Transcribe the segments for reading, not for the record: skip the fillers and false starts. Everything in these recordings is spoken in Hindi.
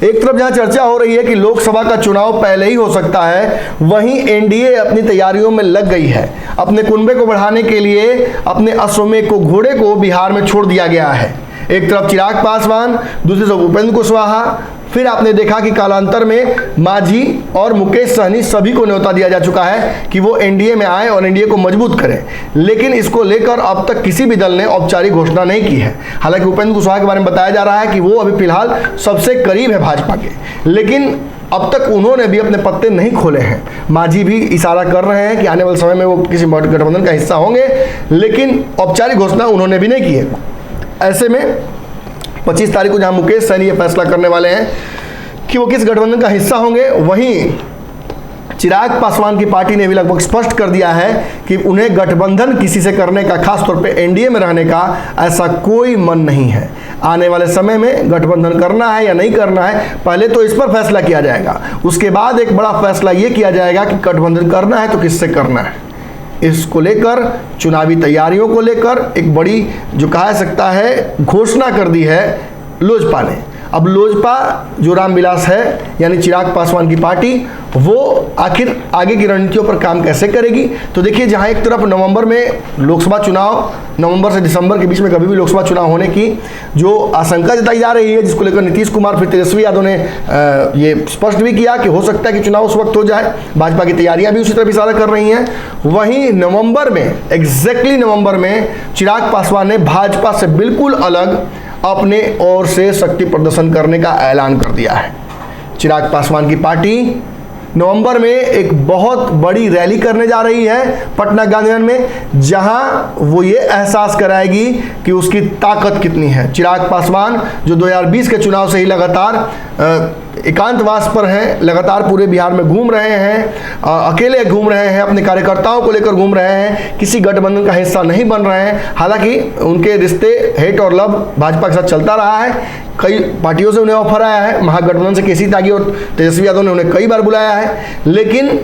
एक तरफ जहां चर्चा हो रही है कि लोकसभा का चुनाव पहले ही हो सकता है, वहीं एनडीए अपनी तैयारियों में लग गई है। अपने कुनबे को बढ़ाने के लिए अपने अश्वमेध को घोड़े को बिहार में छोड़ दिया गया है। एक तरफ चिराग पासवान, दूसरी तरफ उपेंद्र कुशवाहा, फिर आपने देखा कि कालांतर में मांझी और मुकेश सहनी सभी को न्योता दिया जा चुका है कि वो एनडीए में आए और एनडीए को मजबूत करें। लेकिन इसको लेकर अब तक किसी भी दल ने औपचारिक घोषणा नहीं की है। हालांकि उपेंद्र कुशवाहा के बारे में बताया जा रहा है कि वो अभी फिलहाल सबसे करीब है भाजपा के, लेकिन अब तक उन्होंने भी अपने पत्ते नहीं खोले हैं। मांझी भी इशारा कर रहे हैं कि आने वाले समय में वो किसी गठबंधन का हिस्सा होंगे, लेकिन औपचारिक घोषणा उन्होंने भी नहीं की है। ऐसे में 25 तारीख को जहां मुकेश सहनी ये फैसला करने वाले हैं कि वो किस गठबंधन का हिस्सा होंगे, वहीं चिराग पासवान की पार्टी ने भी लगभग स्पष्ट कर दिया है कि उन्हें गठबंधन किसी से करने का, खासतौर पे एनडीए में रहने का ऐसा कोई मन नहीं है। आने वाले समय में गठबंधन करना है या नहीं करना है, पहले तो इस पर फैसला किया जाएगा। उसके बाद एक बड़ा फैसला ये किया जाएगा कि गठबंधन करना है तो किससे करना है। इसको लेकर चुनावी तैयारियों को लेकर एक बड़ी जो कहा जा सकता है घोषणा कर दी है लोजपा ने। अब लोजपा जो रामविलास है यानी चिराग पासवान की पार्टी, वो आखिर आगे की रणनीतियों पर काम कैसे करेगी। तो देखिए, जहां एक तरफ नवंबर में लोकसभा चुनाव, नवंबर से दिसंबर के बीच में कभी भी लोकसभा चुनाव होने की जो आशंका जताई जा रही है, जिसको लेकर नीतीश कुमार फिर तेजस्वी यादव ने ये स्पष्ट भी किया कि हो सकता है कि चुनाव उस वक्त हो जाए। भाजपा की तैयारियां भी उसी तरफ इशारा कर रही हैं। वहीं नवंबर में, एग्जैक्टली नवंबर में चिराग पासवान ने भाजपा से बिल्कुल अलग अपने ओर से शक्ति प्रदर्शन करने का ऐलान कर दिया है। चिराग पासवान की पार्टी नवंबर में एक बहुत बड़ी रैली करने जा रही है पटना गांधी मैदान में, जहां वो ये एहसास कराएगी कि उसकी ताकत कितनी है। चिराग पासवान जो 2020 के चुनाव से ही लगातार एकांतवास पर हैं, लगातार पूरे बिहार में घूम रहे हैं, अकेले घूम रहे हैं, अपने कार्यकर्ताओं को लेकर घूम रहे हैं, किसी गठबंधन का हिस्सा नहीं बन रहे हैं। हालांकि उनके रिश्ते हेट और लव भाजपा के साथ चलता रहा है। कई पार्टियों से उन्हें ऑफर आया है, महागठबंधन से केसी त्यागी और तेजस्वी यादव ने उन्हें कई बार बुलाया है, लेकिन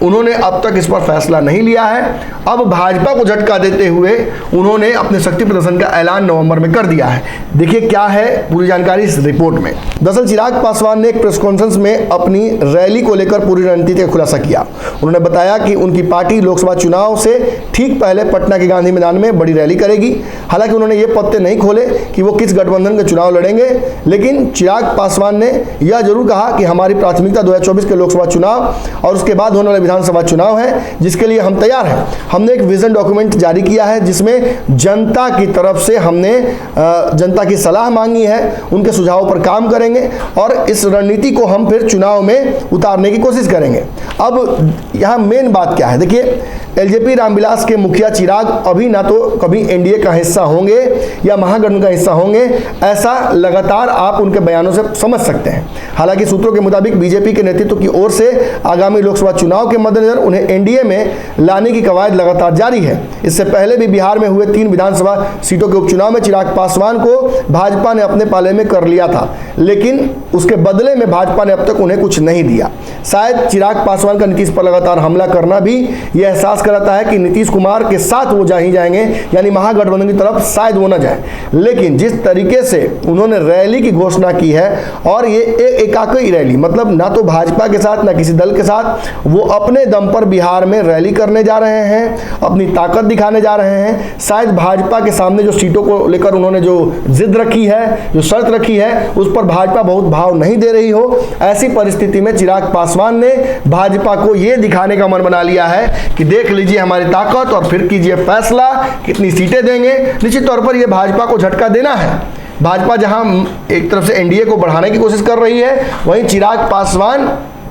उन्होंने अब तक इस पर फैसला नहीं लिया है। अब भाजपा को झटका देते हुए उन्होंने अपने शक्ति प्रदर्शन का ऐलान नवंबर में कर दिया है। देखिए क्या है पूरी जानकारी इस रिपोर्ट में। दरअसल चिराग पासवान ने एक प्रेस कॉन्फ्रेंस में अपनी रैली को लेकर पूरी रणनीति का खुलासा किया। उन्होंने बताया कि उनकी पार्टी लोकसभा चुनाव से ठीक पहले पटना के गांधी मैदान में बड़ी रैली करेगी। हालांकि उन्होंने ये पत्ते नहीं खोले कि वो किस गठबंधन के चुनाव लड़ेंगे, लेकिन चिराग पासवान ने यह जरूर कहा कि हमारी प्राथमिकता 2024 के लोकसभा चुनाव और उसके बाद होने वाले विधानसभा चुनाव है, जिसके लिए हम तैयार हैं। हमने एक विजन डॉक्यूमेंट जारी किया है जिसमें जनता की तरफ से हमने जनता की सलाह मांगी है, उनके सुझावों पर काम करेंगे और इस रणनीति को हम फिर चुनाव में उतारने की कोशिश करेंगे। अब यहाँ मेन बात क्या है, देखिए एलजेपी रामविलास के मुखिया चिराग अभी ना तो कभी एनडीए का हिस्सा होंगे या महागठबंधन का हिस्सा होंगे, ऐसा लगातार आप उनके बयानों से समझ सकते हैं। हालांकि सूत्रों के मुताबिक बीजेपी के नेतृत्व की ओर से आगामी लोकसभा चुनाव के मद्देनजर उन्हें एनडीए में लाने की कवायद लगातार जारी है। इससे पहले भी बिहार में हुए 3 विधानसभा सीटों के उपचुनाव में चिराग पासवान को भाजपा ने अपने पाले में कर लिया था, लेकिन उसके बदले में भाजपा ने अब तक उन्हें कुछ नहीं दिया। शायद चिराग पासवान का नीतीश पर लगातार हमला करना भी यह एहसास कराता है कि नीतीश कुमार के साथ वो जा ही जाएंगे, यानी महागठबंधन की तरफ शायद वो न जाए। लेकिन जिस तरीके से उन्होंने रैली की घोषणा की है, और ये एकाकी रैली, मतलब ना तो भाजपा के साथ ना किसी दल के साथ, वो अपने दम पर बिहार में रैली करने जा रहे हैं, अपनी ताकत दिखाने जा रहे हैं। शायद भाजपा के सामने जो सीटों को लेकर उन्होंने जो जिद रखी है, जो शर्त रखी है, उस पर भाजपा बहुत भाव नहीं दे रही हो। ऐसी परिस्थिति में चिराग पासवान ने भाजपा को ये दिखाने का मन बना लिया है कि देख लीजिए हमारी ताकत और फिर कीजिए फैसला कितनी सीटें देंगे। निश्चित तौर पर यह भाजपा को झटका देना है। भाजपा जहां एक तरफ से एनडीए को बढ़ाने की कोशिश कर रही है, वहीं चिराग पासवान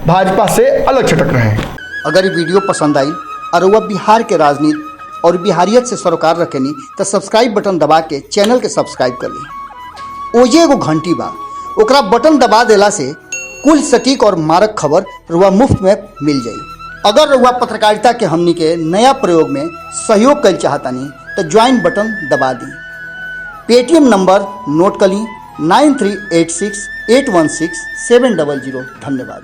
भाजपा से अलग छटक रहे हैं। अगर ये वीडियो पसंद आई और वह बिहार के राजनीति और बिहारियत से सरोकार रखेनी तो सब्सक्राइब बटन दबा के चैनल के सब्सक्राइब कर ली। ओजे एगो घंटी बा, ओकरा बटन दबा देला से कुल सटीक और मारक खबर रुआ मुफ्त में मिल जाई। अगर रुआ पत्रकारिता के हमनी के नया प्रयोग में सहयोग कर चाहतानी तो ज्वाइन बटन दबा दी। पेटीएम नंबर नोट कर ली 9386816700। धन्यवाद।